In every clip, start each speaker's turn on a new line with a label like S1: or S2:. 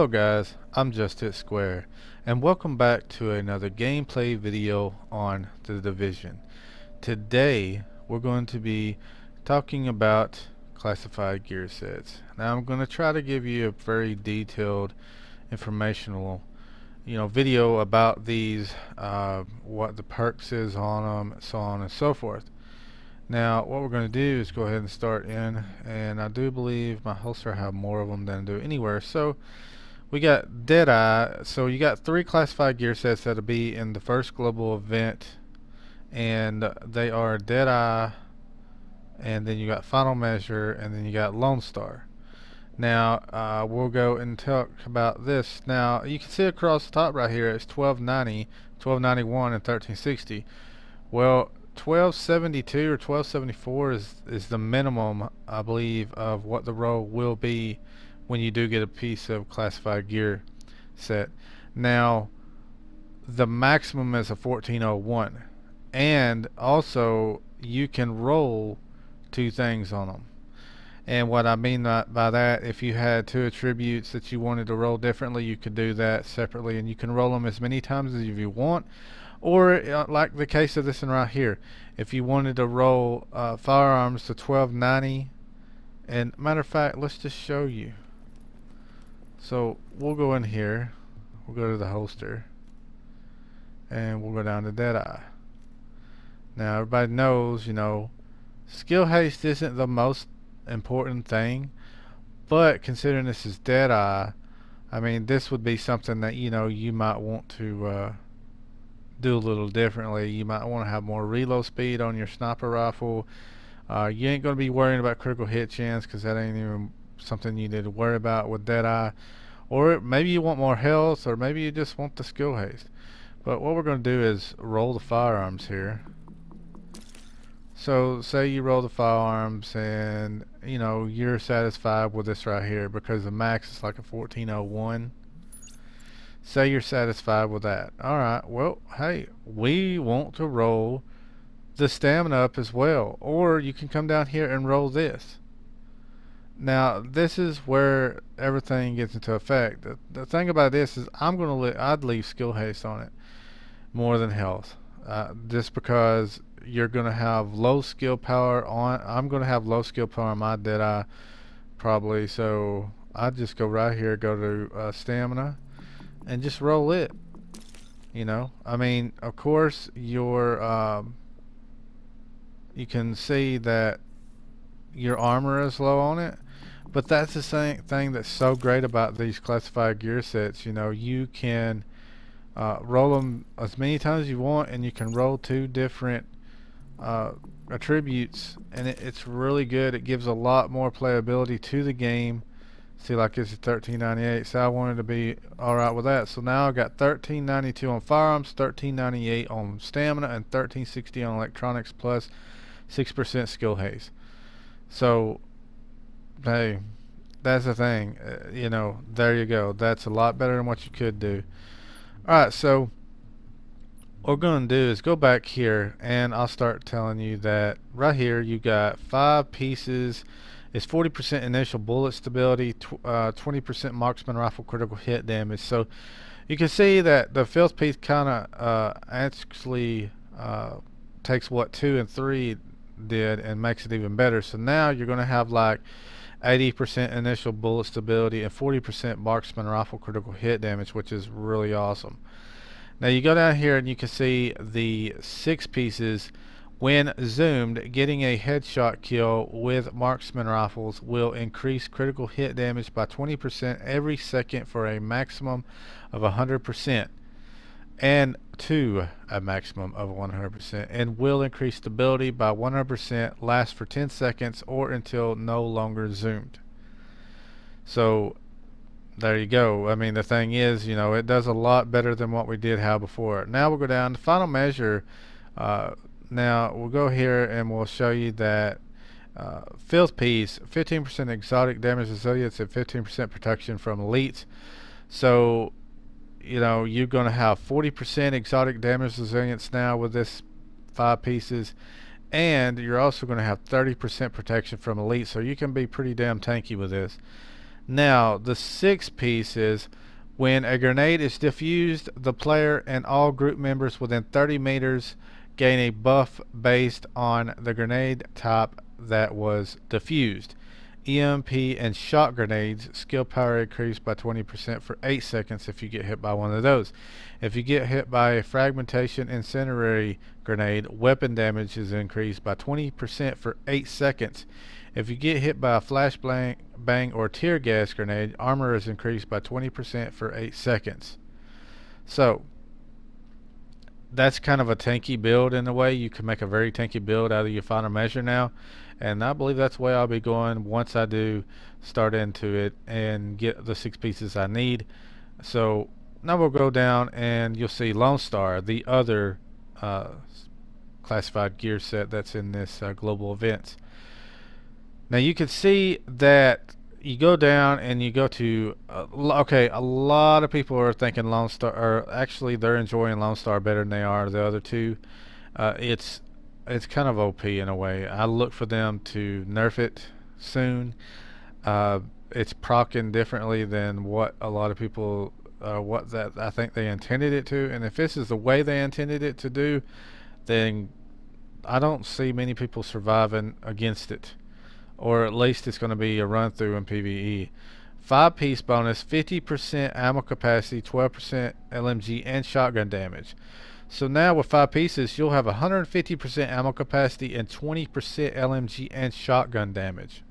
S1: Hello guys, I'm JustHitSquare, and welcome back to another gameplay video on The Division. Today we're going to be talking about classified gear sets. Now I'm going to try to give you a very detailed informational video about these, what the perks is on them, so on and so forth. Now what we're going to do is go ahead and start in, and I do believe my holster have more of them than I do anywhere. So we got Deadeye. So you got 3 classified gear sets that'll be in the first global event, and they are Deadeye, and then you got Final Measure, and then you got Lone Star. Now we'll go and talk about this. Now you can see across the top right here it's 1290, 1291, and 1360. Well, 1272 or 1274 is the minimum, I believe, of what the roll will be when you do get a piece of classified gear set. Now the maximum is a 1401, and also you can roll 2 things on them. And what I mean by that, if you had 2 attributes that you wanted to roll differently, you could do that separately, and you can roll them as many times as you want. Or like the case of this one right here, if you wanted to roll firearms to 1290, and matter of fact, let's just show you. So we'll go in here, we'll go to the holster, and we'll go down to Deadeye. Now everybody knows, skill haste isn't the most important thing, but considering this is Deadeye, I mean, this would be something that you might want to do a little differently. You might want to have more reload speed on your sniper rifle. You ain't going to be worrying about critical hit chance, because that ain't even something you need to worry about with Deadeye. Or maybe you want more health, or maybe you just want the skill haste. But what we're going to do is roll the firearms here. So say you roll the firearms, and you're satisfied with this right here because the max is like a 1401. Say you're satisfied with that. Alright, well, hey, we want to roll the stamina up as well. Or you can come down here and roll this. Now this is where everything gets into effect. The thing about this is I'd leave skill haste on it more than health, just because you're gonna have low skill power on. I'm gonna have low skill power on my Deadeye probably, so I'd just go right here, go to stamina, and just roll it. I mean, of course you can see that your armor is low on it, but that's the same thing that's so great about these classified gear sets. You can roll them as many times as you want, and you can roll 2 different attributes, and it's really good. It gives a lot more playability to the game. See, like this is 1398, so I wanted to be alright with that. So now I got 1392 on firearms, 1398 on stamina, and 1360 on electronics, plus 6% skill haste. So hey, that's the thing. There you go. That's a lot better than what you could do. Alright, so what we're going to do is go back here, and I'll start telling you that right here you got 5 pieces. It's 40% initial bullet stability, 20% marksman rifle critical hit damage. So you can see that the 5th piece kind of actually takes what 2 and 3 did and makes it even better. So now you're going to have like 80% initial bullet stability and 40% marksman rifle critical hit damage, which is really awesome. Now you go down here and you can see the 6 pieces. When zoomed, getting a headshot kill with marksman rifles will increase critical hit damage by 20% every second for a maximum of 100%, and to a maximum of 100%, and will increase stability by 100%, last for 10 seconds or until no longer zoomed. So there you go. I mean, the thing is, it does a lot better than what we did have before. Now we'll go down to final measure. Now we'll go here and we'll show you that 5th piece, 15% exotic damage resilience and 15% protection from elites. So you're going to have 40% exotic damage resilience now with this 5 pieces, and you're also going to have 30% protection from elites, so you can be pretty damn tanky with this. Now, the sixth piece is when a grenade is diffused, the player and all group members within 30 meters gain a buff based on the grenade type that was diffused. EMP and shot grenades, skill power increased by 20% for 8 seconds if you get hit by one of those. If you get hit by a fragmentation incendiary grenade, weapon damage is increased by 20% for 8 seconds. If you get hit by a flashbang or tear gas grenade, armor is increased by 20% for 8 seconds. So, that's kind of a tanky build in a way. You can make a very tanky build out of your final measure now. And I believe that's the way I'll be going once I do start into it and get the 6 pieces I need. So now we'll go down and you'll see Lone Star, the other classified gear set that's in this global events. Now you can see that you go down and you go to okay, a lot of people are thinking Lone Star, or actually they're enjoying Lone Star better than they are the other two. It's kind of OP in a way. I look for them to nerf it soon. It's procking differently than what a lot of people what that I think they intended it to, and if this is the way they intended it to do, then I don't see many people surviving against it, or at least it's going to be a run through in PvE. 5-piece bonus, 50% ammo capacity, 12% LMG and shotgun damage. So now with 5 pieces, you'll have 150% ammo capacity and 20% LMG and shotgun damage.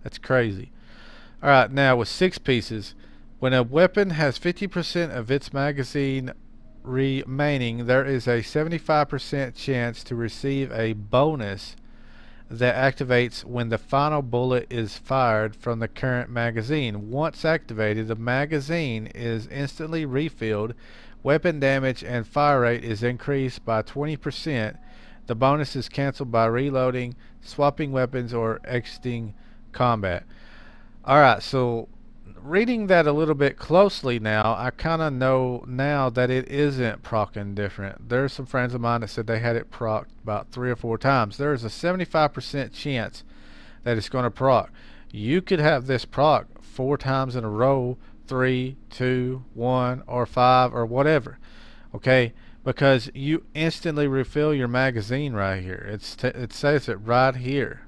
S1: That's crazy. Alright, now with 6 pieces, when a weapon has 50% of its magazine remaining, there is a 75% chance to receive a bonus that activates when the final bullet is fired from the current magazine. Once activated, the magazine is instantly refilled. Weapon damage and fire rate is increased by 20%. The bonus is cancelled by reloading, swapping weapons, or exiting combat. Alright, so reading that a little bit closely now, I kind of know now that it isn't procking different. There's some friends of mine that said they had it procced about 3 or 4 times. There is a 75% chance that it's going to proc. You could have this proc 4 times in a row, 3, 2, 1, or 5, or whatever. Okay, because you instantly refill your magazine right here. It says it right here.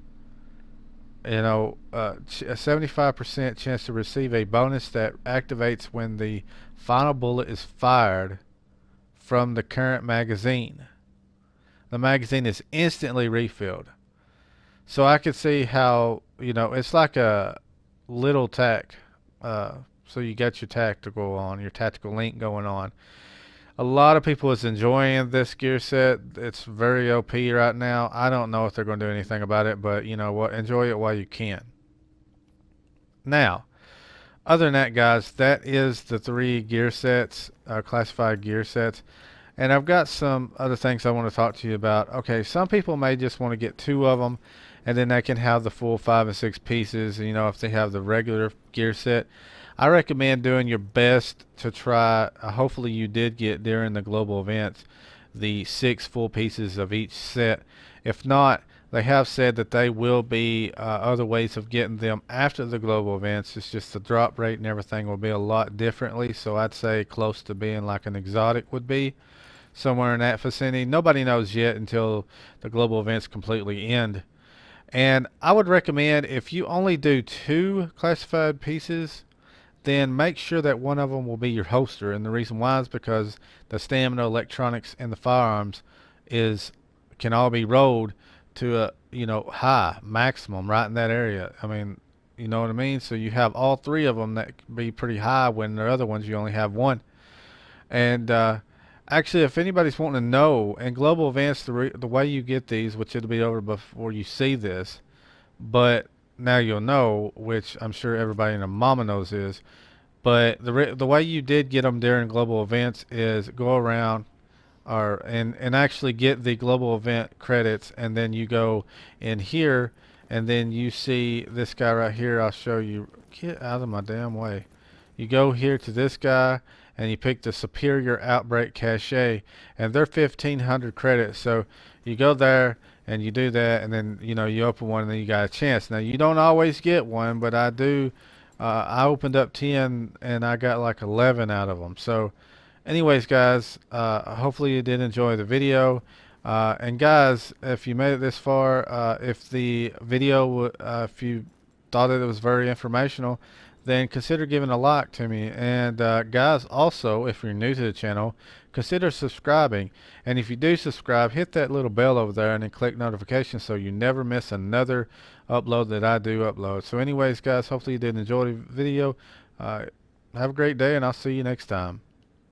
S1: You know, a 75% chance to receive a bonus that activates when the final bullet is fired from the current magazine. The magazine is instantly refilled. So I could see how, you know, it's like a little tack. So you got your tactical on, your tactical link going on. A lot of people is enjoying this gear set. It's very OP right now. I don't know if they're going to do anything about it, but you know what? Enjoy it while you can. Now, other than that, guys, that is the 3 gear sets, classified gear sets. And I've got some other things I want to talk to you about. Okay, some people may just want to get 2 of them, and then they can have the full 5 and 6 pieces, you know, if they have the regular gear set. I recommend doing your best to try, hopefully you did get during the global events, the 6 full pieces of each set. If not, they have said that they will be other ways of getting them after the global events. It's just the drop rate and everything will be a lot differently, so I'd say close to being like an exotic would be, somewhere in that vicinity. Nobody knows yet until the global events completely end. And I would recommend, if you only do 2 classified pieces, then make sure that one of them will be your holster. And the reason why is because the stamina, electronics, and the firearms can all be rolled to a, you know, high maximum right in that area. I mean, you know what I mean? So you have all 3 of them that can be pretty high, when the other ones you only have 1. And actually, if anybody's wanting to know, in global events, the way you get these, which it'll be over before you see this, but now you'll know, which I'm sure everybody in the mama knows is, but the way you did get them during global events is go around and actually get the global event credits, and then you go in here, and then you see this guy right here. I'll show you. Get out of my damn way. You go here to this guy, and you pick the Superior Outbreak Cache, and they're 1,500 credits. So you go there and you do that, and then, you know, you open one, and then you got a chance. Now, you don't always get one, but I do I opened up 10 and I got like 11 out of them. So anyways, guys, hopefully you did enjoy the video. And guys, if you made it this far, if the video, if you thought that it was very informational, then consider giving a like to me. And guys, also, if you're new to the channel, consider subscribing. And if you do subscribe, hit that little bell over there and then click notifications so you never miss another upload that I do upload. So anyways, guys, hopefully you did enjoy the video. Have a great day, and I'll see you next time.